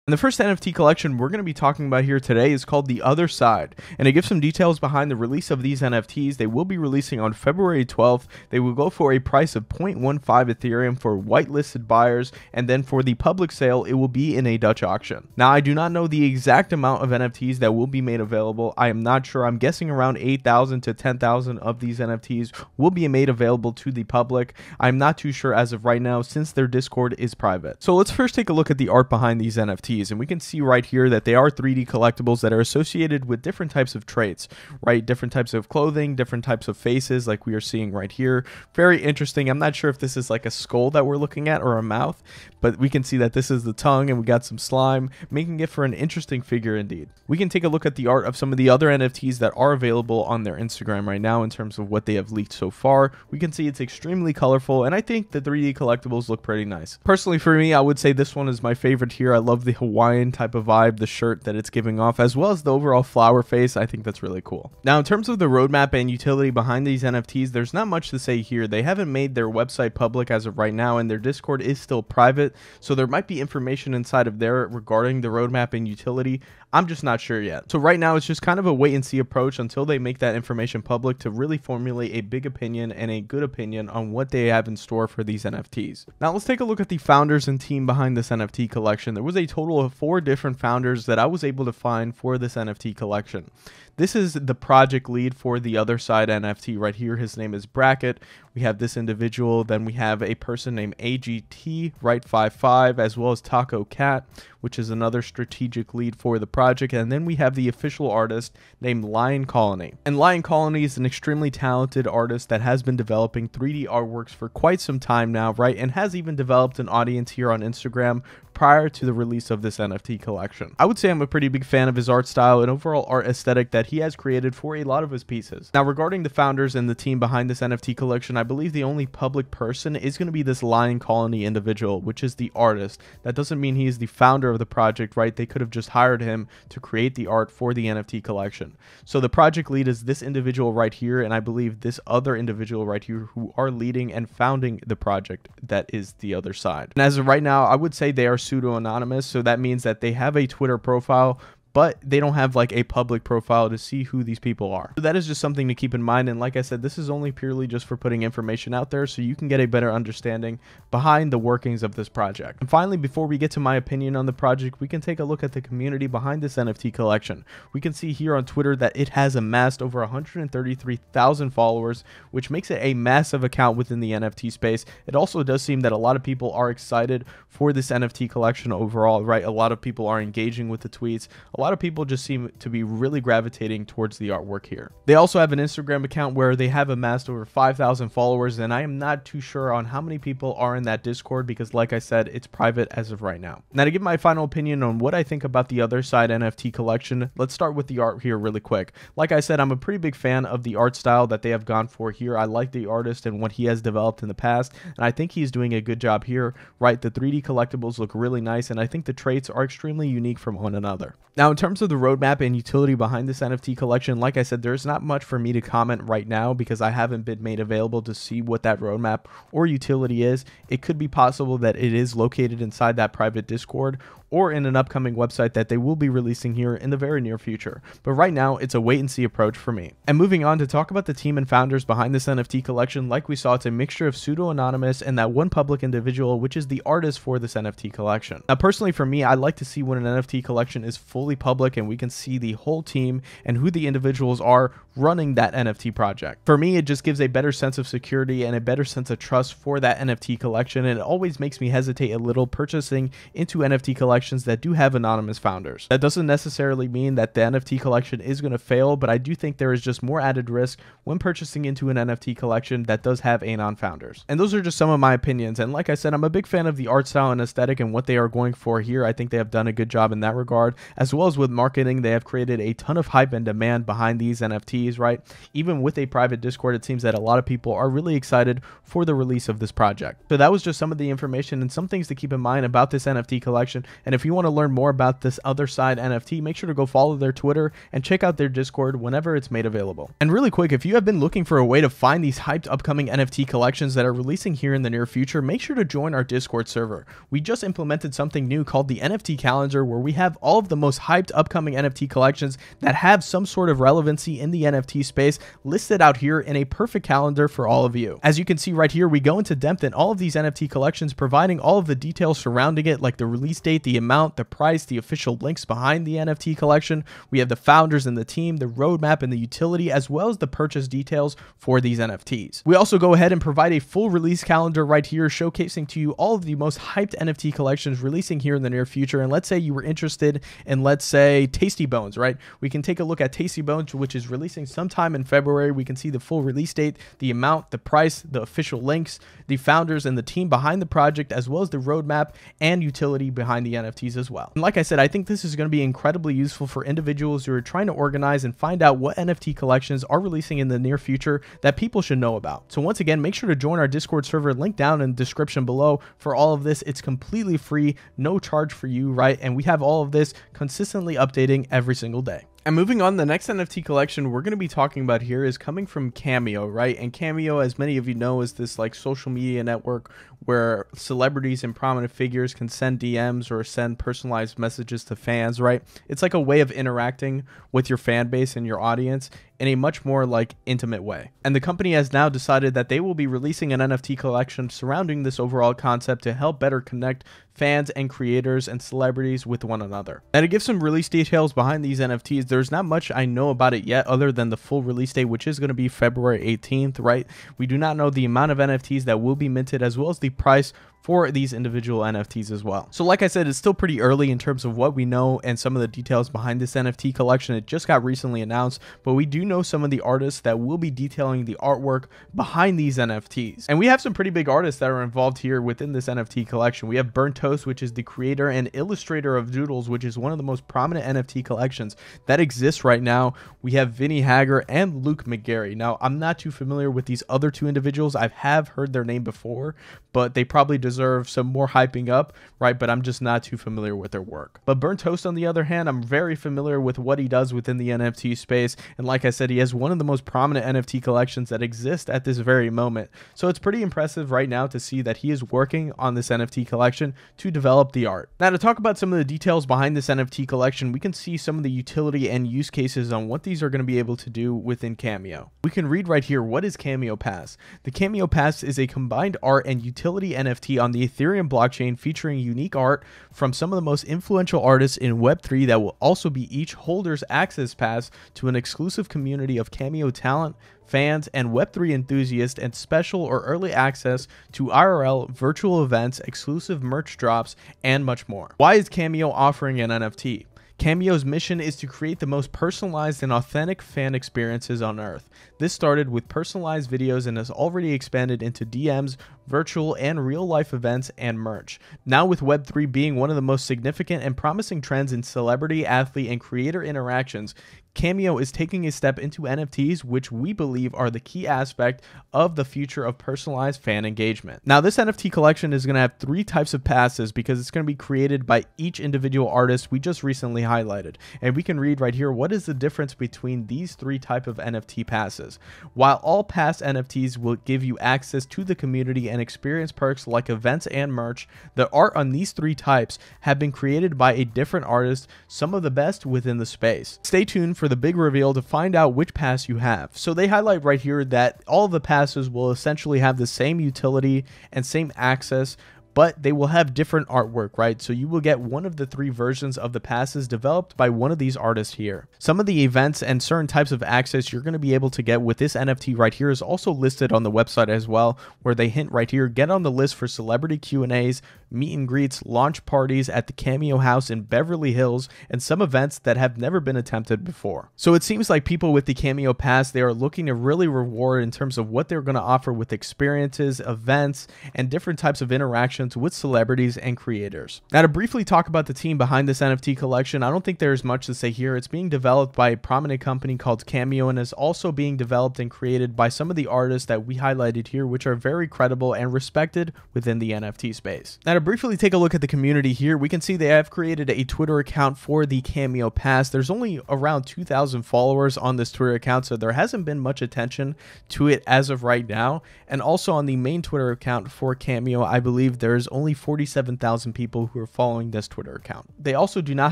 And the first NFT collection we're going to be talking about here today is called The Other Side, and it gives some details behind the release of these NFTs. They will be releasing on February 12th. They will go for a price of 0.15 Ethereum for whitelisted buyers, and then for the public sale, it will be in a Dutch auction. Now, I do not know the exact amount of NFTs that will be made available. I am not sure. I'm guessing around 8,000 to 10,000 of these NFTs will be made available to the public. I'm not too sure as of right now since their Discord is private. So let's first take a look at the art behind these NFTs. And we can see right here that they are 3D collectibles that are associated with different types of traits, right? Different types of clothing, different types of faces like we are seeing right here. Very interesting. I'm not sure if this is like a skull that we're looking at or a mouth, but we can see that this is the tongue and we got some slime, making it for an interesting figure indeed. We can take a look at the art of some of the other NFTs that are available on their Instagram right now in terms of what they have leaked so far. We can see it's extremely colorful, and I think the 3D collectibles look pretty nice. Personally, for me, I would say this one is my favorite here. I love the Hawaiian type of vibe, the shirt that it's giving off, as well as the overall flower face. I think that's really cool. Now, in terms of the roadmap and utility behind these NFTs, there's not much to say here. They haven't made their website public as of right now, and their Discord is still private, so there might be information inside of there regarding the roadmap and utility. I'm just not sure yet. So right now, it's just kind of a wait and see approach until they make that information public to really formulate a big opinion and a good opinion on what they have in store for these NFTs. Now, let's take a look at the founders and team behind this NFT collection. There was a total of 4 different founders that I was able to find for this NFT collection. This is the project lead for the Other Side NFT right here. His name is Bracket. We have this individual. Then we have a person named AGT Right 55, as well as Taco Cat, which is another strategic lead for the project. And then we have the official artist named Lion Colony. And Lion Colony is an extremely talented artist that has been developing 3D artworks for quite some time now, right? And has even developed an audience here on Instagram prior to the release of this NFT collection. I would say I'm a pretty big fan of his art style and overall art aesthetic that he has created for a lot of his pieces. Now, regarding the founders and the team behind this NFT collection, I believe the only public person is going to be this Lion Colony individual, which is the artist. That doesn't mean he is the founder of the project, right? They could have just hired him to create the art for the NFT collection. So the project lead is this individual right here, and I believe this other individual right here who are leading and founding the project that is The Other Side. And as of right now, I would say they are pseudo-anonymous, so that means that they have a Twitter profile, but they don't have like a public profile to see who these people are. So that is just something to keep in mind. And like I said, this is only purely just for putting information out there so you can get a better understanding behind the workings of this project. And finally, before we get to my opinion on the project, we can take a look at the community behind this NFT collection. We can see here on Twitter that it has amassed over 133,000 followers, which makes it a massive account within the NFT space. It also does seem that a lot of people are excited for this NFT collection overall, right? A lot of people are engaging with the tweets. A lot of people just seem to be really gravitating towards the artwork here. They also have an Instagram account where they have amassed over 5,000 followers, and I am not too sure on how many people are in that Discord because, like I said, it's private as of right now. Now, to give my final opinion on what I think about the Other Side NFT collection, let's start with the art here really quick. Like I said, I'm a pretty big fan of the art style that they have gone for here. I like the artist and what he has developed in the past, and I think he's doing a good job here, right? The 3D collectibles look really nice, and I think the traits are extremely unique from one another. Now, in terms of the roadmap and utility behind this NFT collection, like I said, there's not much for me to comment right now because I haven't been made available to see what that roadmap or utility is. It could be possible that it is located inside that private Discord or in an upcoming website that they will be releasing here in the very near future. But right now, it's a wait and see approach for me. And moving on to talk about the team and founders behind this NFT collection, like we saw, it's a mixture of pseudo-anonymous and that one public individual, which is the artist for this NFT collection. Now, personally for me, I like to see when an NFT collection is fully public and we can see the whole team and who the individuals are running that NFT project. For me, it just gives a better sense of security and a better sense of trust for that NFT collection, and it always makes me hesitate a little purchasing into NFT collections that do have anonymous founders. That doesn't necessarily mean that the NFT collection is going to fail, but I do think there is just more added risk when purchasing into an NFT collection that does have anon founders. And those are just some of my opinions, and like I said, I'm a big fan of the art style and aesthetic and what they are going for here. I think they have done a good job in that regard, as well as with marketing. They have created a ton of hype and demand behind these NFTs, right? Even with a private Discord, it seems that a lot of people are really excited for the release of this project. So that was just some of the information and some things to keep in mind about this NFT collection And if you want to learn more about this TheOtherSide NFT, make sure to go follow their Twitter and check out their Discord whenever it's made available. And really quick, if you have been looking for a way to find these hyped upcoming NFT collections that are releasing here in the near future, make sure to join our Discord server. We just implemented something new called the Nft Calendar, where we have all of the most hyped upcoming NFT collections that have some sort of relevancy in the NFT space listed out here in a perfect calendar for all of you. As you can see right here, we go into depth in all of these NFT collections, providing all of the details surrounding it, like the release date, the amount, the price, the official links behind the NFT collection. We have the founders and the team, the roadmap and the utility, as well as the purchase details for these NFTs. We also go ahead and provide a full release calendar right here, showcasing to you all of the most hyped NFT collections releasing here in the near future. And let's say you were interested in, let's say, Tasty Bones, right? We can take a look at Tasty Bones, which is releasing sometime in February. We can see the full release date, the amount, the price, the official links, the founders and the team behind the project, as well as the roadmap and utility behind the NFTs as well. And like I said, I think this is going to be incredibly useful for individuals who are trying to organize and find out what NFT collections are releasing in the near future that people should know about. So once again, make sure to join our Discord server, link down in the description below for all of this. It's completely free, no charge for you, right? And we have all of this consistently updating every single day. And moving on, the next NFT collection we're going to be talking about here is coming from Cameo, right? And Cameo, as many of you know, is this like social media network where celebrities and prominent figures can send DMs or send personalized messages to fans, right? It's like a way of interacting with your fan base and your audience in a much more like intimate way. And the company has now decided that they will be releasing an NFT collection surrounding this overall concept to help better connect fans and creators and celebrities with one another. Now, to give some release details behind these NFTs, there's not much I know about it yet other than the full release date, which is going to be February 18th, right? We do not know the amount of NFTs that will be minted, as well as the price for these individual NFTs as well. So like I said, it's still pretty early in terms of what we know and some of the details behind this NFT collection. It just got recently announced, but we do know some of the artists that will be detailing the artwork behind these NFTs. And we have some pretty big artists that are involved here within this NFT collection. We have Burnt Toast, which is the creator and illustrator of Doodles, which is one of the most prominent NFT collections that exists right now. We have Vinny Hager and Luke McGarry. Now, I'm not too familiar with these other two individuals. I have heard their name before, but they probably deserve some more hyping up, right? But I'm just not too familiar with their work. But Burnt Toast, on the other hand, I'm very familiar with what he does within the NFT space. And like I said, he has one of the most prominent NFT collections that exist at this very moment. So it's pretty impressive right now to see that he is working on this NFT collection to develop the art. Now, to talk about some of the details behind this NFT collection, we can see some of the utility and use cases on what these are going to be able to do within Cameo. We can read right here, what is Cameo Pass? The Cameo Pass is a combined art and utility NFT on the Ethereum blockchain, featuring unique art from some of the most influential artists in Web3 that will also be each holder's access pass to an exclusive community of Cameo talent, fans, and Web3 enthusiasts, and special or early access to IRL virtual events, exclusive merch drops, and much more. Why is Cameo offering an NFT? Cameo's mission is to create the most personalized and authentic fan experiences on Earth. This started with personalized videos and has already expanded into DMs, virtual and real-life events, and merch. Now, with Web3 being one of the most significant and promising trends in celebrity, athlete, and creator interactions, Cameo is taking a step into NFTs, which we believe are the key aspect of the future of personalized fan engagement. Now, this NFT collection is going to have 3 types of passes because it's going to be created by each individual artist we just recently highlighted. And we can read right here, what is the difference between these 3 types of NFT passes? While all past NFTs will give you access to the community and experience perks like events and merch, the art on these 3 types have been created by a different artist, some of the best within the space. Stay tuned for the big reveal to find out which pass you have. So they highlight right here that all of the passes will essentially have the same utility and same access, but they will have different artwork, right? So you will get one of the 3 versions of the passes developed by one of these artists here. Some of the events and certain types of access you're going to be able to get with this NFT right here is also listed on the website as well, where they hint right here, get on the list for celebrity Q&As, meet and greets, launch parties at the Cameo House in Beverly Hills, and some events that have never been attempted before. So it seems like people with the Cameo Pass, they are looking to really reward in terms of what they're going to offer with experiences, events, and different types of interactions collaborations with celebrities and creators. Now, to briefly talk about the team behind this NFT collection, I don't think there's much to say here. It's being developed by a prominent company called Cameo and is also being developed and created by some of the artists that we highlighted here, which are very credible and respected within the NFT space. Now, to briefly take a look at the community here, we can see they have created a Twitter account for the Cameo Pass. There's only around 2,000 followers on this Twitter account, so there hasn't been much attention to it as of right now. And also on the main Twitter account for Cameo, I believe there's only 47,000 people who are following this Twitter account. They also do not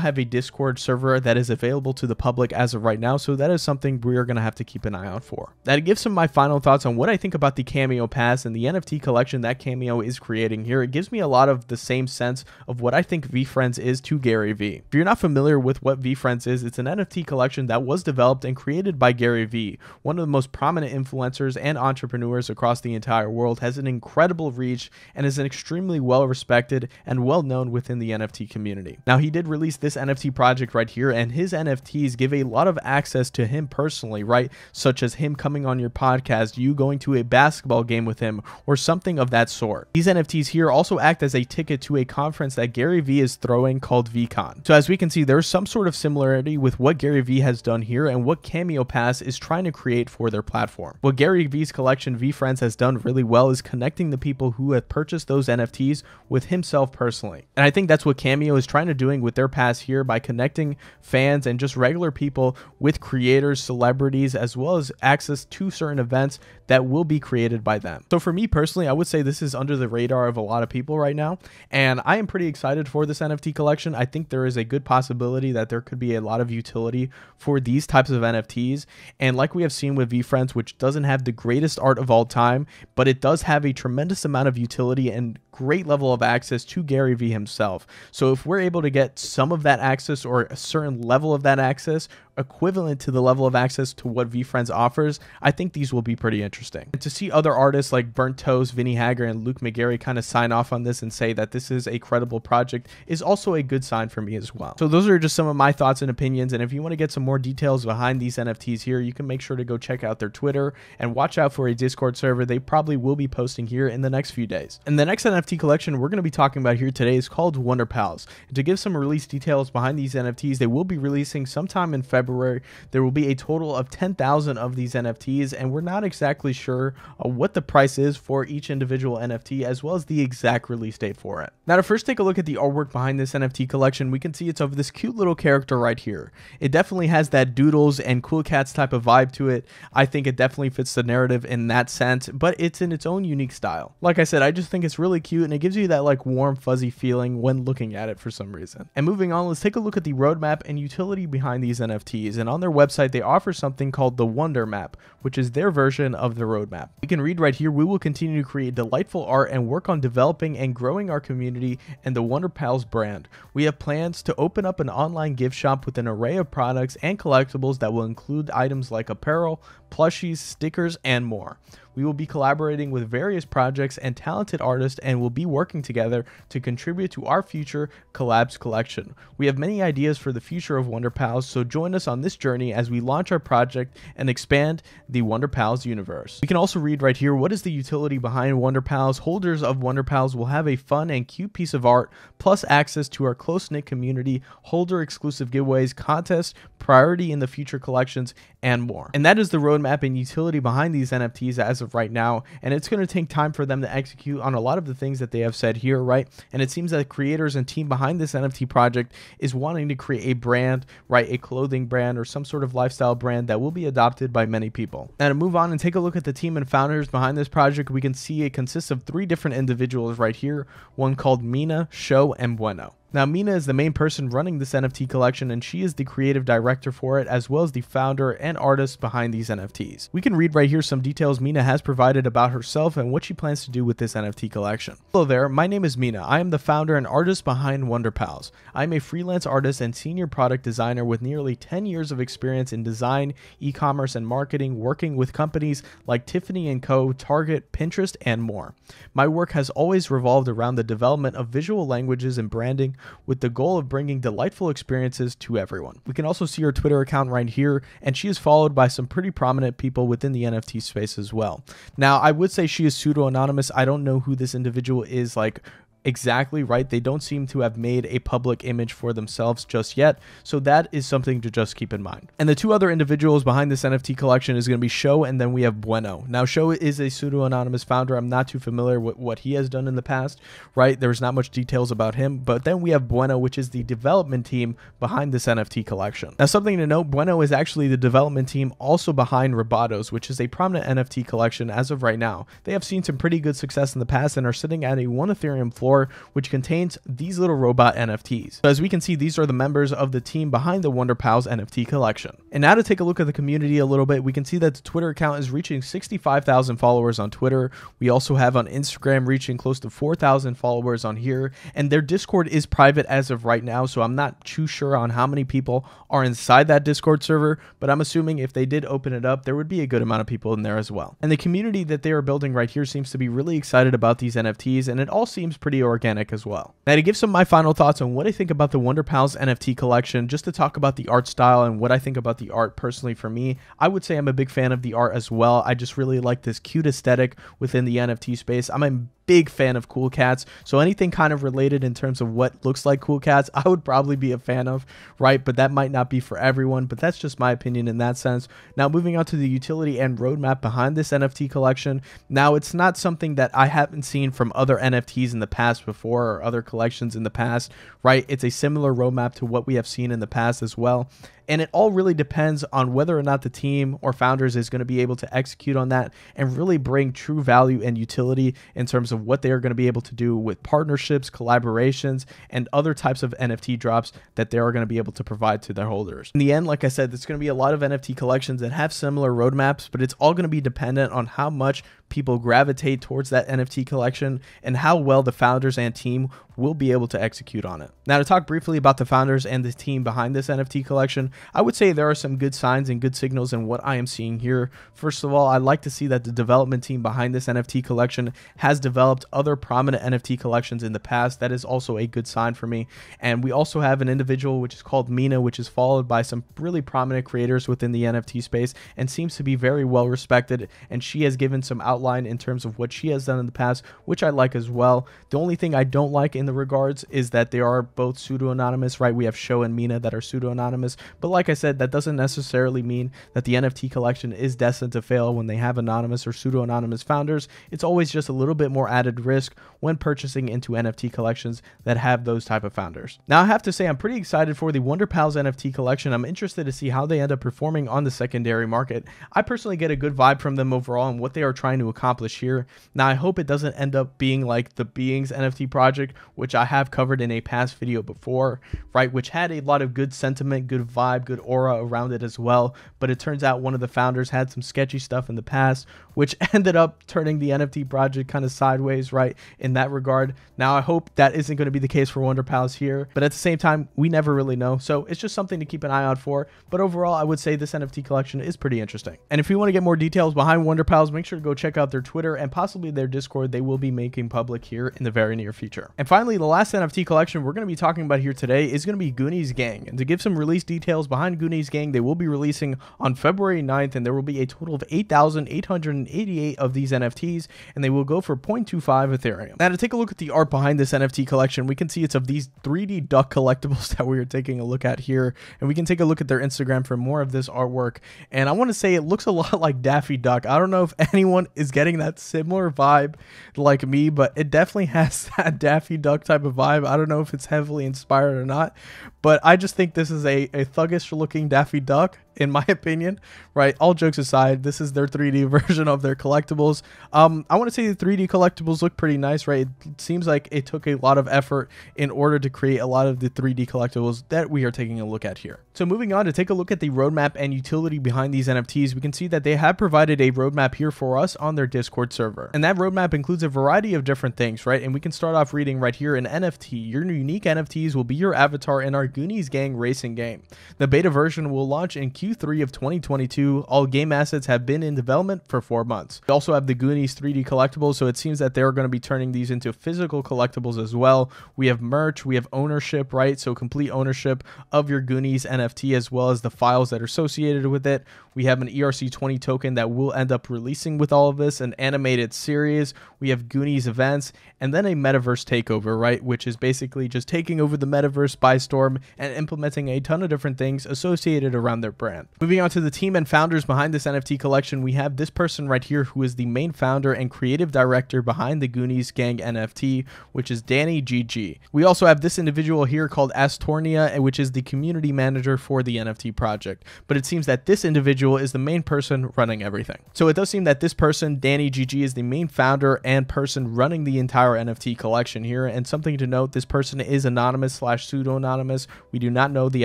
have a Discord server that is available to the public as of right now, so that is something we're going to have to keep an eye out for. That gives some of my final thoughts on what I think about the Cameo Pass and the NFT collection that Cameo is creating here. It gives me a lot of the same sense of what I think VeeFriends is to Gary Vee. If you're not familiar with what VeeFriends is, it's an NFT collection that was developed and created by Gary Vee, one of the most prominent influencers and entrepreneurs across the entire world, has an incredible reach and is an extremely well respected and well known within the NFT community. Now, he did release this NFT project right here, and his NFTs give a lot of access to him personally, right? Such as him coming on your podcast, you going to a basketball game with him, or something of that sort. These NFTs here also act as a ticket to a conference that Gary Vee is throwing called VeeCon. So as we can see, there's some sort of similarity with what Gary Vee has done here and what Cameo Pass is trying to create for their platform. What Gary Vee's collection VeeFriends has done really well is connecting the people who have purchased those NFTs with himself personally. And I think that's what Cameo is trying to doing with their pass here by connecting fans and just regular people with creators, celebrities, as well as access to certain events that will be created by them. So for me personally, I would say this is under the radar of a lot of people right now, and I am pretty excited for this NFT collection. I think there is a good possibility that there could be a lot of utility for these types of NFTs, and like we have seen with VeeFriends, which doesn't have the greatest art of all time, but it does have a tremendous amount of utility and great level of access to Gary Vee himself. So if we're able to get some of that access or a certain level of that access equivalent to the level of access to what VeeFriends offers, I think these will be pretty interesting. And to see other artists like Burnt Toast, Vinny Hager, and Luke McGarry kind of sign off on this and say that this is a credible project is also a good sign for me as well. So those are just some of my thoughts and opinions, and if you want to get some more details behind these NFTs here, you can make sure to go check out their Twitter and watch out for a Discord server they probably will be posting here in the next few days. And the next NFT collection we're going to be talking about here today is called Wonderpals. And to give some release details behind these NFTs, they will be releasing sometime in February. There will be a total of 10,000 of these NFTs, and we're not exactly sure what the price is for each individual NFT, as well as the exact release date for it. Now, to first take a look at the artwork behind this NFT collection, we can see it's of this cute little character right here. It definitely has that Doodles and Cool Cats type of vibe to it. I think it definitely fits the narrative in that sense, but it's in its own unique style. Like I said, I just think it's really cute, and it gives you that like warm, fuzzy feeling when looking at it for some reason. And moving on, let's take a look at the roadmap and utility behind these NFTs. And on their website, they offer something called the Wonder Map, which is their version of the roadmap. You can read right here, we will continue to create delightful art and work on developing and growing our community and the Wonderpals brand. We have plans to open up an online gift shop with an array of products and collectibles that will include items like apparel, plushies, stickers, and more. We will be collaborating with various projects and talented artists and will be working together to contribute to our future collabs collection. We have many ideas for the future of Wonderpals, so join us on this journey as we launch our project and expand the Wonderpals universe. We can also read right here, what is the utility behind Wonderpals? Holders of Wonderpals will have a fun and cute piece of art, plus access to our close-knit community, holder exclusive giveaways, contests, priority in the future collections, and more. And that is the roadmap and utility behind these NFTs as of right now, and it's going to take time for them to execute on a lot of the things that they have said here, right? And it seems that the creators and team behind this NFT project is wanting to create a brand, right? A clothing brand or some sort of lifestyle brand that will be adopted by many people. Now, to move on and take a look at the team and founders behind this project, we can see it consists of 3 different individuals right here, one called Mina, Show, and Bueno. Now, Mina is the main person running this NFT collection, and she is the creative director for it, as well as the founder and artist behind these NFTs. We can read right here some details Mina has provided about herself and what she plans to do with this NFT collection. Hello there, my name is Mina. I am the founder and artist behind Wonderpals. I am a freelance artist and senior product designer with nearly 10 years of experience in design, e-commerce, and marketing, working with companies like Tiffany & Co., Target, Pinterest, and more. My work has always revolved around the development of visual languages and branding, with the goal of bringing delightful experiences to everyone. We can also see her Twitter account right here, and she is followed by some pretty prominent people within the NFT space as well. Now, I would say she is pseudo-anonymous. I don't know who this individual is like exactly, right? They don't seem to have made a public image for themselves just yet, so that is something to just keep in mind. And the two other individuals behind this NFT collection is going to be Show, and then we have Bueno. Now, Show is a pseudo-anonymous founder. I'm not too familiar with what he has done in the past, right? There's not much details about him, but then we have Bueno, which is the development team behind this NFT collection. Now, something to note, Bueno is actually the development team also behind Robotos, which is a prominent NFT collection as of right now. They have seen some pretty good success in the past and are sitting at a 1 Ethereum floor, which contains these little robot NFTs. So as we can see, these are the members of the team behind the Wonderpals NFT collection. And now to take a look at the community a little bit, we can see that the Twitter account is reaching 65,000 followers on Twitter. We also have on Instagram reaching close to 4,000 followers on here, and their Discord is private as of right now, so I'm not too sure on how many people are inside that Discord server, but I'm assuming if they did open it up, there would be a good amount of people in there as well. And the community that they are building right here seems to be really excited about these NFTs, and it all seems pretty organic as well. Now, to give some of my final thoughts on what I think about the Wonderpals NFT collection, just to talk about the art style and what I think about the art personally for me, I would say I'm a big fan of the art as well. I just really like this cute aesthetic within the NFT space. I'm a big fan of cool cats, so anything kind of related in terms of what looks like cool cats, I would probably be a fan of, right? But that might not be for everyone, but that's just my opinion in that sense. Now, moving on to the utility and roadmap behind this NFT collection. Now, it's not something that I haven't seen from other NFTs in the past before or other collections in the past, right? It's a similar roadmap to what we have seen in the past as well. And it all really depends on whether or not the team or founders is going to be able to execute on that and really bring true value and utility in terms of what they are going to be able to do with partnerships, collaborations, and other types of NFT drops that they are going to be able to provide to their holders. In the end, like I said, there's going to be a lot of NFT collections that have similar roadmaps, but it's all going to be dependent on how much people gravitate towards that NFT collection and how well the founders and team will be able to execute on it. Now, to talk briefly about the founders and the team behind this NFT collection, I would say there are some good signs and good signals in what I am seeing here. First of all, I like to see that the development team behind this NFT collection has developed other prominent NFT collections in the past. That is also a good sign for me. And we also have an individual which is called Mina, which is followed by some really prominent creators within the NFT space and seems to be very well respected. And she has given some outline in terms of what she has done in the past, which I like as well. The only thing I don't like in the regards is that they are both pseudo-anonymous, right? We have Show and Mina that are pseudo-anonymous, but like I said, that doesn't necessarily mean that the NFT collection is destined to fail when they have anonymous or pseudo-anonymous founders. It's always just a little bit more added risk when purchasing into NFT collections that have those type of founders. Now, I have to say I'm pretty excited for the Wonderpals NFT collection. I'm interested to see how they end up performing on the secondary market. I personally get a good vibe from them overall and what they are trying to accomplish here. Now, I hope it doesn't end up being like the Beings NFT project, which I have covered in a past video before, right? Which had a lot of good sentiment, good vibe, good aura around it as well. But it turns out one of the founders had some sketchy stuff in the past, which ended up turning the NFT project kind of sideways, right? In that regard. Now, I hope that isn't going to be the case for Wonderpals here, but at the same time, we never really know. So it's just something to keep an eye out for. But overall, I would say this NFT collection is pretty interesting. And if you want to get more details behind Wonderpals, make sure to go check out their Twitter and possibly their Discord. They will be making public here in the very near future. And finally, the last NFT collection we're going to be talking about here today is going to be Goonies Gang. And to give some release details behind Goonies Gang, they will be releasing on February 9th, and there will be a total of 8,888 of these NFTs, and they will go for 0.25 Ethereum. Now, to take a look at the art behind this NFT collection, we can see it's of these 3D duck collectibles that we are taking a look at here, and we can take a look at their Instagram for more of this artwork. And I want to say it looks a lot like Daffy Duck. I don't know if anyone is getting that similar vibe like me, but it definitely has that Daffy Duck type of vibe. I don't know if it's heavily inspired or not, but I just think this is a thuggish looking Daffy Duck, in my opinion, right? All jokes aside, this is their 3D version of their collectibles. I want to say the 3D collectibles look pretty nice, right? It seems like it took a lot of effort in order to create a lot of the 3D collectibles that we are taking a look at here. So moving on to take a look at the roadmap and utility behind these NFTs, we can see that they have provided a roadmap here for us on their Discord server. And that roadmap includes a variety of different things, right? And we can start off reading right here: an NFT. Your unique NFTs will be your avatar in our Goonies Gang racing game. The beta version will launch in Q1 Q3 of 2022. All game assets have been in development for 4 months. We also have the Goonies 3D collectibles, so it seems that they're going to be turning these into physical collectibles as well. We have merch, we have ownership, right? So complete ownership of your Goonies NFT as well as the files that are associated with it. We have an ERC20 token that will end up releasing with all of this, an animated series. We have Goonies events, and then a metaverse takeover, right? Which is basically just taking over the metaverse by storm and implementing a ton of different things associated around their brand. Moving on to the team and founders behind this NFT collection, we have this person right here who is the main founder and creative director behind the Goonies Gang NFT, which is Danny GG. We also have this individual here called Astornia, which is the community manager for the NFT project. But it seems that this individual is the main person running everything. So it does seem that this person, Danny GG, is the main founder and person running the entire NFT collection here. And something to note, this person is anonymous / pseudo-anonymous. We do not know the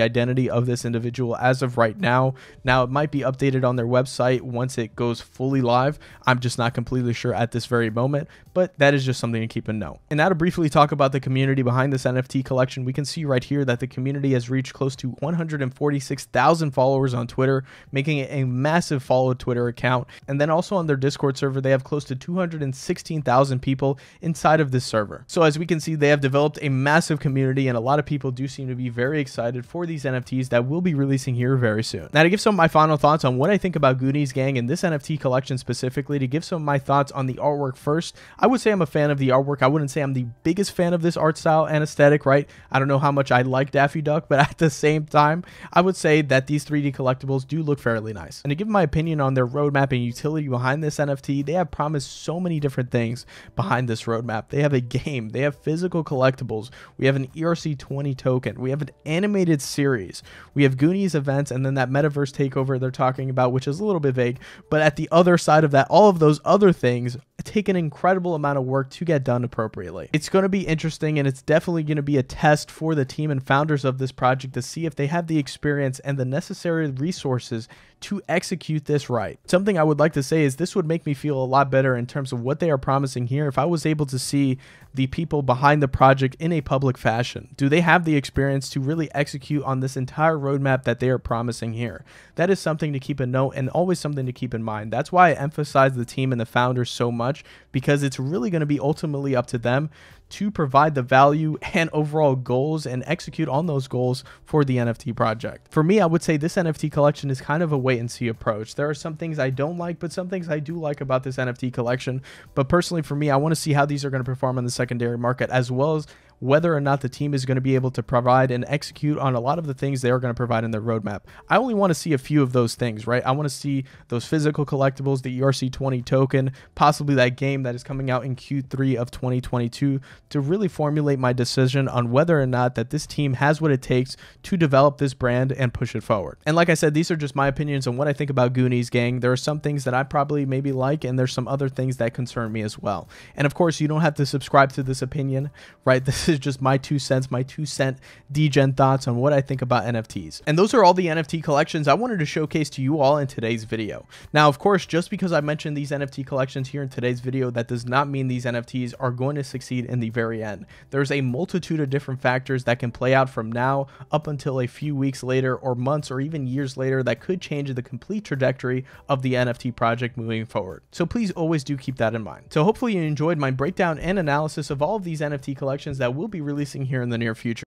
identity of this individual as of right now. Now, it might be updated on their website once it goes fully live. I'm just not completely sure at this very moment, but that is just something to keep in note. And now to briefly talk about the community behind this NFT collection, we can see right here that the community has reached close to 146,000 followers on Twitter, making it a massive followed Twitter account. And then also on their Discord server, they have close to 216,000 people inside of this server. So as we can see, they have developed a massive community, and a lot of people do seem to be very excited for these NFTs that will be releasing here very soon. Now, to give some of my final thoughts on what I think about Goonies Gang and this NFT collection specifically, to give some of my thoughts on the artwork first, I would say I'm a fan of the artwork. I wouldn't say I'm the biggest fan of this art style and aesthetic, right? I don't know how much I like Daffy Duck, but at the same time, I would say that these 3D collectibles do look fairly nice. And to give my opinion on their roadmap and utility behind this NFT, they have promised so many different things behind this roadmap. They have a game, they have physical collectibles, we have an ERC20 token, we have an animated series, we have Goonies events, and then that metaverse takeover they're talking about, which is a little bit vague. But at the other side of that, all of those other things take an incredible amount of work to get done appropriately. It's going to be interesting, and it's definitely going to be a test for the team and founders of this project to see if they have the experience and the necessary resources to execute this right. Something I would like to say is this would make me feel a lot better in terms of what they are promising here if I was able to see the people behind the project in a public fashion. Do they have the experience to really execute on this entire roadmap that they are promising here? That is something to keep a note and always something to keep in mind. That's why I emphasize the team and the founders so much, because it's really going to be ultimately up to them to provide the value and overall goals and execute on those goals for the NFT project. For me, I would say this NFT collection is kind of a wait and see approach. There are some things I don't like, but some things I do like about this NFT collection. But personally for me, I want to see how these are going to perform on the secondary market, as well as whether or not the team is going to be able to provide and execute on a lot of the things they are going to provide in their roadmap. I only want to see a few of those things, right? I want to see those physical collectibles, the ERC20 token, possibly that game that is coming out in Q3 of 2022 to really formulate my decision on whether or not that this team has what it takes to develop this brand and push it forward. And like I said, these are just my opinions on what I think about Goonies Gang. There are some things that I probably maybe like, and there's some other things that concern me as well. And of course, you don't have to subscribe to this opinion, right? This is just my 2 cents, my 2 cent degen thoughts on what I think about NFTs. And those are all the NFT collections I wanted to showcase to you all in today's video. Now, of course, just because I mentioned these NFT collections here in today's video, that does not mean these NFTs are going to succeed in the very end. There's a multitude of different factors that can play out from now up until a few weeks later or months or even years later that could change the complete trajectory of the NFT project moving forward. So please always do keep that in mind. So hopefully you enjoyed my breakdown and analysis of all of these NFT collections that will be releasing here in the near future.